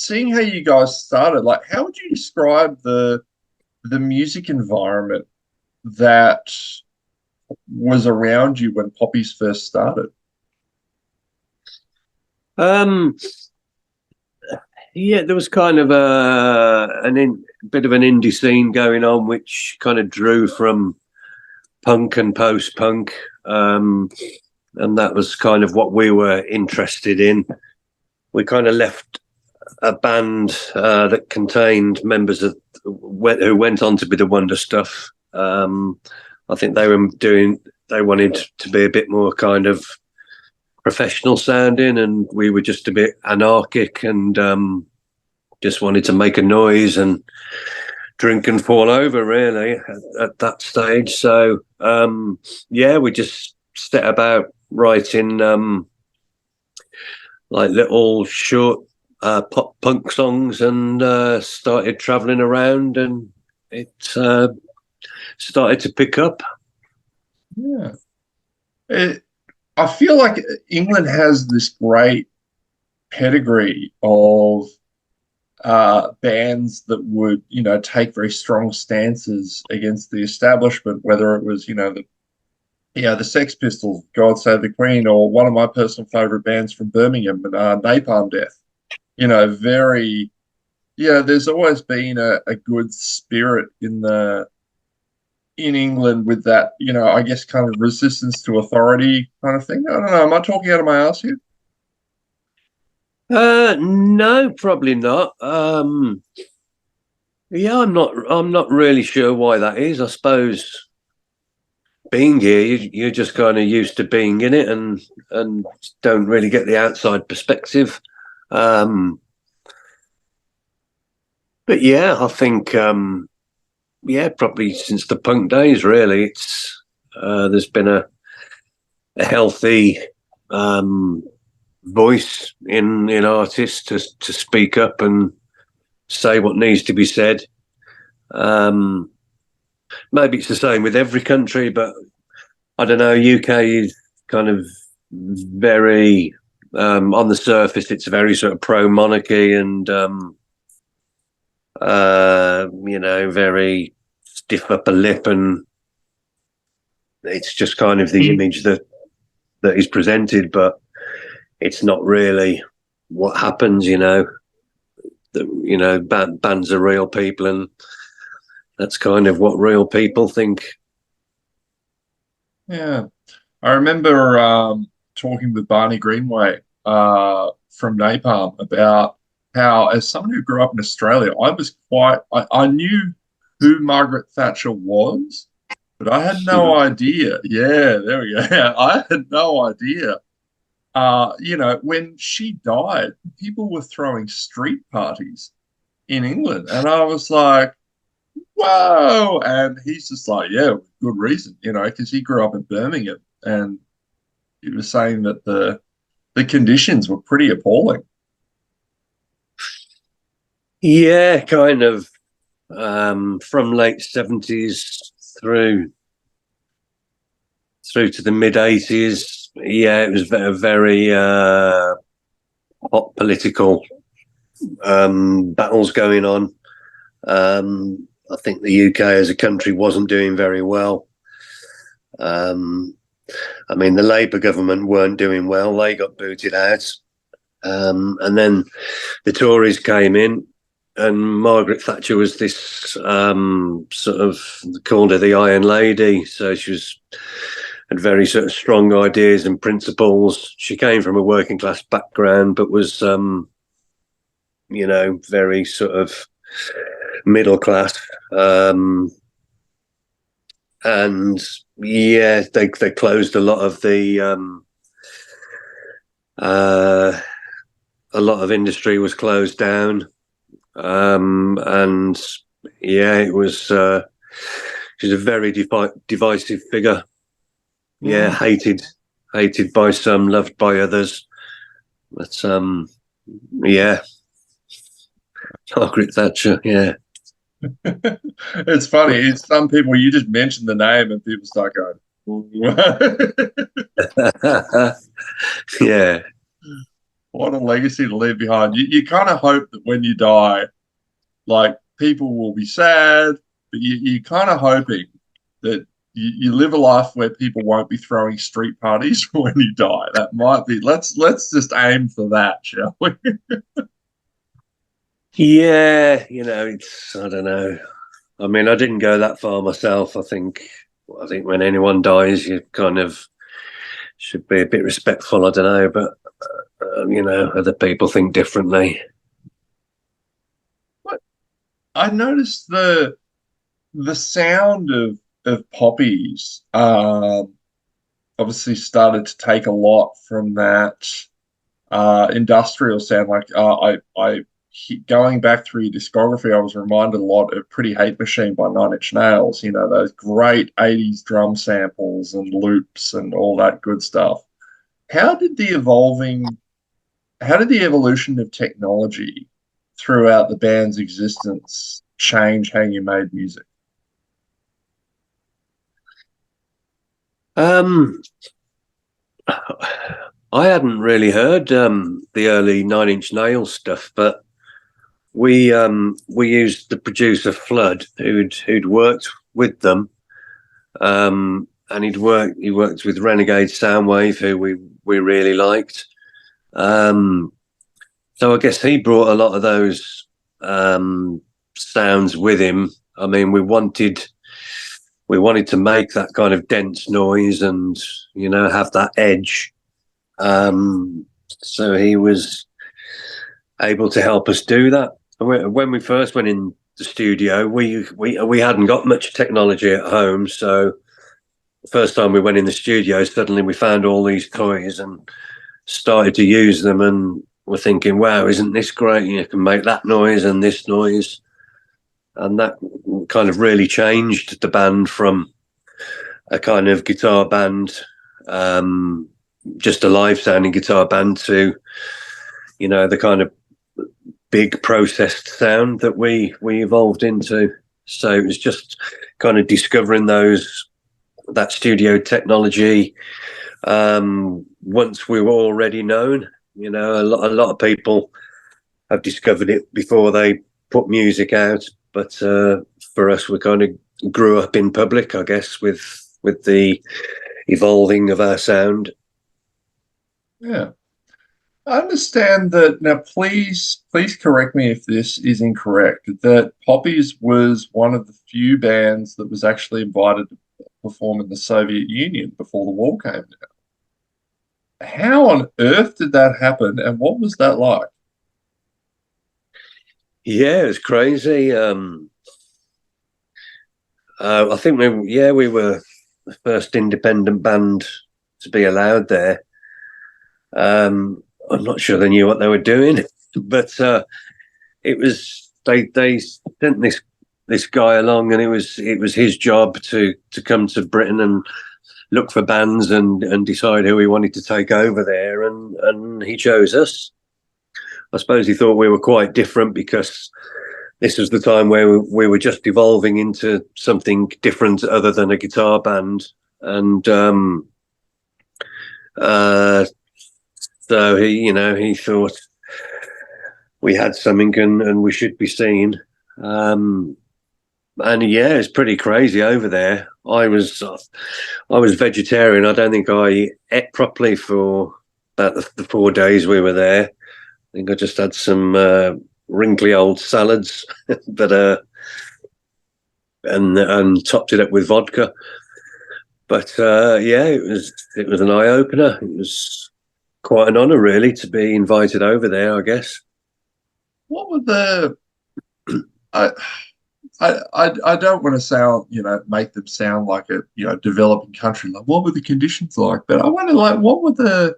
seeing how you guys started, like, how would you describe the music environment that was around you when Poppies first started? Um, yeah, there was kind of bit of an indie scene going on, which kind of drew from punk and post-punk, and that was kind of what we were interested in. We kind of left a band that contained members who went on to be the Wonder Stuff. I think they wanted to be a bit more kind of professional sounding, and we were just a bit anarchic and just wanted to make a noise and drink and fall over really at that stage. So yeah, we just set about writing like little short pop punk songs and started traveling around, and it started to pick up. Yeah. I feel like England has this great pedigree of bands that would, take very strong stances against the establishment, whether it was, the Sex Pistols, God Save the Queen, or one of my personal favorite bands from Birmingham, Napalm Death. Very, there's always been a good spirit in England with that, I guess kind of resistance to authority kind of thing. I don't know. Am I talking out of my ass here? No, probably not. Yeah, I'm not really sure why that is. I suppose being here, you're just kind of used to being in it, and don't really get the outside perspective. But yeah, I think probably since the punk days, really, it's there's been a healthy voice in artists to speak up and say what needs to be said. Maybe it's the same with every country, but I don't know. UK is kind of very on the surface. It's very sort of pro monarchy and very stiff upper lip, and it's just kind of the image that is presented, but it's not really what happens. Bands are real people, and that's kind of what real people think. Yeah. I remember talking with Barney Greenway from Napalm about how, as someone who grew up in Australia, I knew who Margaret Thatcher was, but I had no idea. Yeah, there we go. I had no idea. When she died, people were throwing street parties in England, and I was like, whoa. And he's just like, yeah, with good reason, because he grew up in Birmingham, and he was saying that the conditions were pretty appalling. Yeah, kind of from late 70s through to the mid 80s. Yeah, it was very hot political battles going on. I think the UK as a country wasn't doing very well. I mean, the Labour government weren't doing well. They got booted out. And then the Tories came in, and Margaret Thatcher was this sort of, called her the Iron Lady. So she had very sort of strong ideas and principles. She came from a working class background, but was, very sort of middle class. And yeah, they closed a lot of industry was closed down. And yeah, it was she's a very divisive figure. Yeah, hated by some, loved by others. But yeah, Margaret Thatcher. Yeah. It's funny. It's some people, you just mention the name and people start going, Yeah. What a legacy to leave behind. You kind of hope that when you die, like people will be sad, but you're kind of hoping that you live a life where people won't be throwing street parties when you die. That might be. Let's just aim for that, shall we? Yeah, it's I don't know. I mean, I didn't go that far myself. I think when anyone dies, you kind of should be a bit respectful. I don't know, but other people think differently. But I noticed the sound of poppies obviously started to take a lot from that industrial sound. Like going back through your discography, I was reminded a lot of Pretty Hate Machine by Nine Inch Nails. You know, those great '80s drum samples and loops and all that good stuff. How did the evolving, how did the evolution of technology throughout the band's existence change how you made music? Um, I hadn't really heard the early Nine Inch Nails stuff, but we used the producer Flood, who'd worked with them, and he worked with Renegade Soundwave, who we really liked. Um, so I guess he brought a lot of those sounds with him. I mean, we wanted to make that kind of dense noise and have that edge. So he was able to help us do that. When we first went in the studio, we hadn't got much technology at home, so the first time we went in the studio, suddenly we found all these toys and started to use them, and we're thinking, wow, isn't this great? You can make that noise and this noise. And that kind of really changed the band from a kind of guitar band, just a live sounding guitar band, to the kind of big processed sound that we evolved into. So it was just kind of discovering that studio technology. Once we were already known, a lot of people have discovered it before they put music out, but for us, we kind of grew up in public, I guess, with the evolving of our sound. Yeah. I understand that now. Please correct me if this is incorrect. That Poppies was one of the few bands that was actually invited to perform in the Soviet Union before the wall came down. How on earth did that happen, and what was that like? Yeah, it was crazy. I think we were the first independent band to be allowed there. I'm not sure they knew what they were doing, but it was they sent this guy along, and it was his job to come to Britain and look for bands and decide who he wanted to take over there, and he chose us. I suppose he thought we were quite different because this was the time where we were just evolving into something different other than a guitar band, and uh, so he thought we had something and we should be seen. Um, and yeah, it's pretty crazy over there. I was vegetarian. I don't think I ate properly for about the 4 days we were there. I think I just had some wrinkly old salads, but and topped it up with vodka. But yeah, it was an eye opener. It was quite an honour, really, to be invited over there, I guess. What were the I I don't want to sound, make them sound like a, developing country. Like, what were the conditions like? But I wonder, like, uh,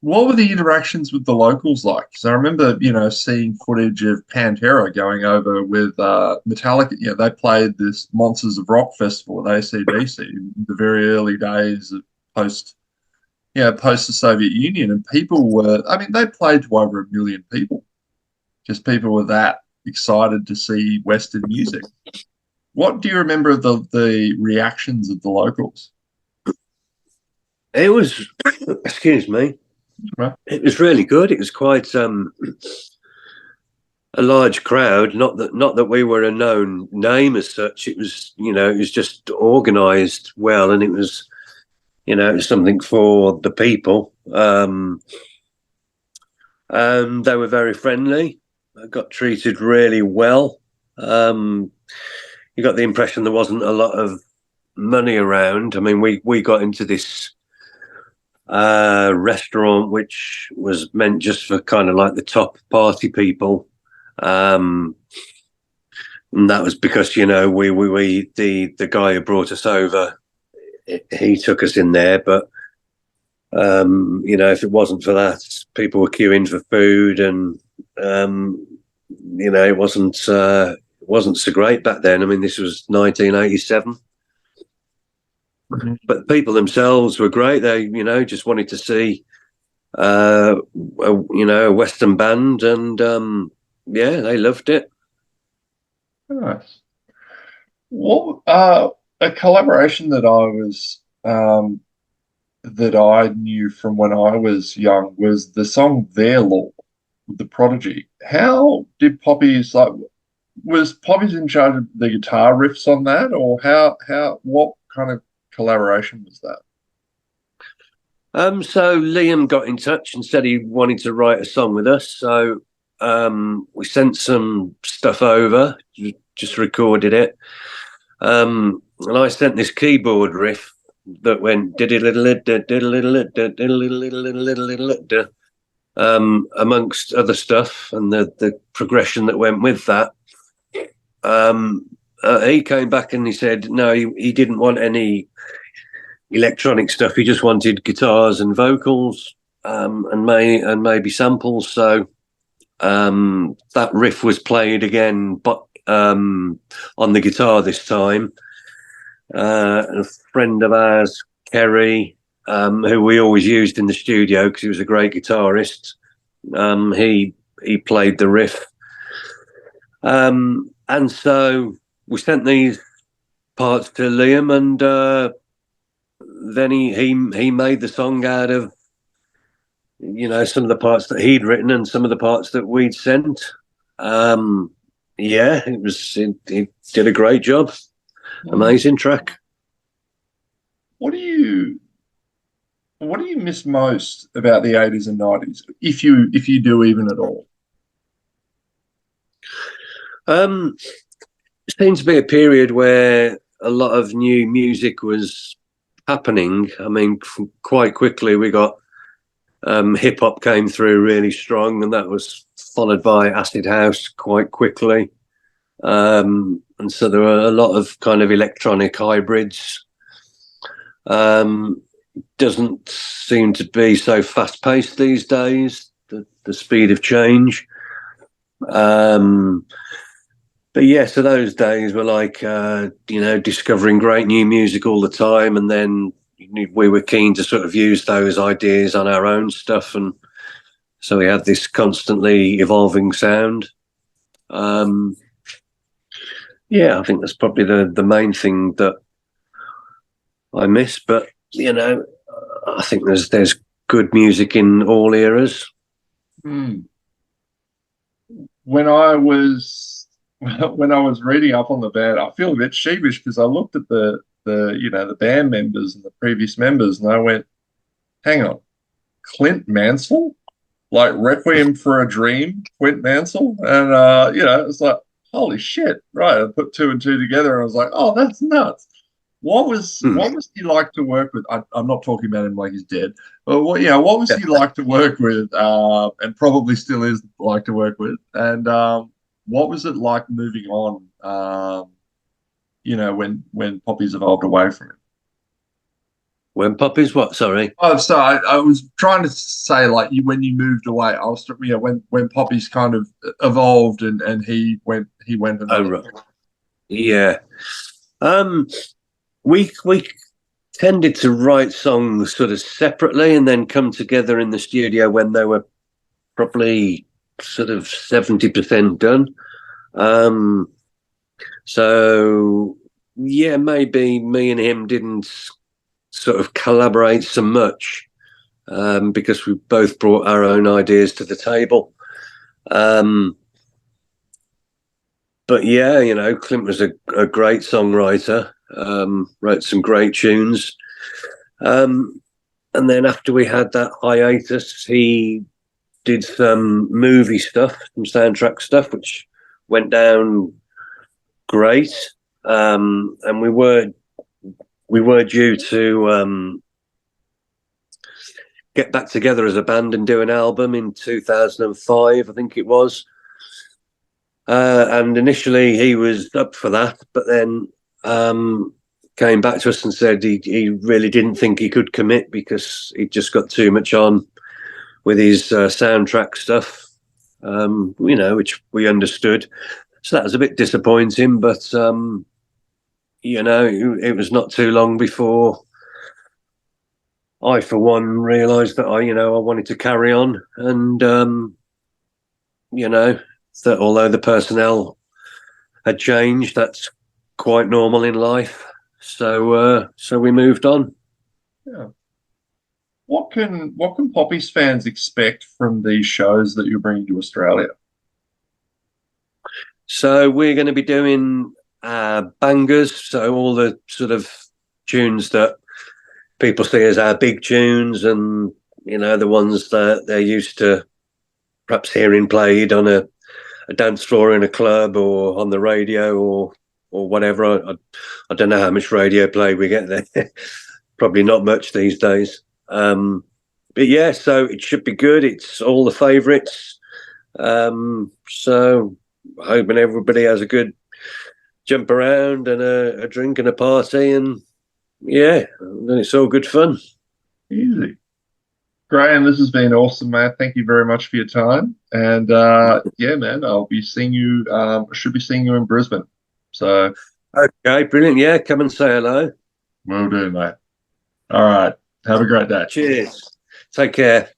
what were the interactions with the locals like? Because I remember, seeing footage of Pantera going over with Metallica. They played this Monsters of Rock festival at AC/DC in the very early days of post, post the Soviet Union, and people were, I mean, they played to over 1 million people. Just people were that excited to see Western music. What do you remember of the reactions of the locals? It was, excuse me. Right. It was really good. It was quite a large crowd. Not that we were a known name as such. It was, it was just organised well, and it was, it was something for the people. And they were very friendly. I got treated really well. You got the impression there wasn't a lot of money around. I mean, we got into this restaurant which was meant just for kind of like the top party people. And that was because we the guy who brought us over, he took us in there. But if it wasn't for that, people were queuing for food, and it wasn't so great back then. I mean, this was 1987. Mhm. But people themselves were great. They, just wanted to see, a Western band, and yeah, they loved it. Nice. What a collaboration that I knew from when I was young was the song "Their Law" with the Prodigy. How did Poppy's like? Was Poppy's in charge of the guitar riffs on that, or what kind of collaboration was that? So Liam got in touch and said he wanted to write a song with us. So we sent some stuff over, just recorded it. And I sent this keyboard riff that went amongst other stuff, and the progression that went with that. He came back and he said no, he didn't want any electronic stuff. He just wanted guitars and vocals, and maybe samples. So that riff was played again, but on the guitar this time. A friend of ours, Kerry, who we always used in the studio because he was a great guitarist. He played the riff, and so we sent these parts to Liam, and then he made the song out of some of the parts that he'd written and some of the parts that we'd sent. Yeah, he did a great job. Amazing track. What do you what do you miss most about the 80s and 90s, if you do even at all? Um, seemed to be a period where a lot of new music was happening. I mean, quite quickly we got hip hop came through really strong, and that was followed by acid house quite quickly. And so there were a lot of kind of electronic hybrids. Doesn't seem to be so fast paced these days, the speed of change. But yeah, so those days were like, discovering great new music all the time. And then we were keen to sort of use those ideas on our own stuff. And so we had this constantly evolving sound. Yeah, I think that's probably the main thing that I miss. But, I think there's good music in all eras. Hmm. When I was when I was reading up on the band, I feel a bit sheepish because I looked at the band members and the previous members, and I went, "Hang on, Clint Mansell, like Requiem for a Dream, Clint Mansell," and it's like, holy shit, right? I put two and two together, and I was like, "Oh, that's nuts." What was he like to work with? I'm not talking about him like he's dead, but what was he like to work with? And probably still is like to work with. And what was it like moving on? When Poppy's evolved away from him. When Poppy's what? Sorry. Oh, so I was trying to say like when you moved away. I was when Poppy's kind of evolved and he went Oh, another. right. Yeah. Um, we tended to write songs sort of separately and then come together in the studio when they were probably sort of 70% done. So yeah, maybe me and him didn't sort of collaborate so much. because we both brought our own ideas to the table. But yeah, you know, Clint was a great songwriter, wrote some great tunes. And then after we had that hiatus, he did some movie stuff, some soundtrack stuff, which went down great. And we were due to get back together as a band and do an album in 2005, I think it was. And initially he was up for that, but then came back to us and said he really didn't think he could commit because he'd just got too much on with his soundtrack stuff, you know, which we understood. So that was a bit disappointing, but, you know, it was not too long before I, for one, realised that I wanted to carry on, and, you know, that although the personnel had changed, that's quite normal in life. So we moved on. Yeah. What can Poppy's fans expect from these shows that you're bringing to Australia? So we're going to be doing bangers. So all the sort of tunes that people see as our big tunes, and you know, the ones that they're used to perhaps hearing played on a dance floor in a club or on the radio or whatever. I don't know how much radio play we get there. Probably not much these days. But yeah, so it should be good. It's all the favourites. So hoping everybody has a good jump around and a drink and a party, and yeah, it's all good fun. Easy. Graham, this has been awesome, man. Thank you very much for your time. And yeah, man, I'll be seeing you. I should be seeing you in Brisbane. So okay, brilliant. Yeah, come and say hello. will do, mate. All right. Have a great day. Cheers. Take care.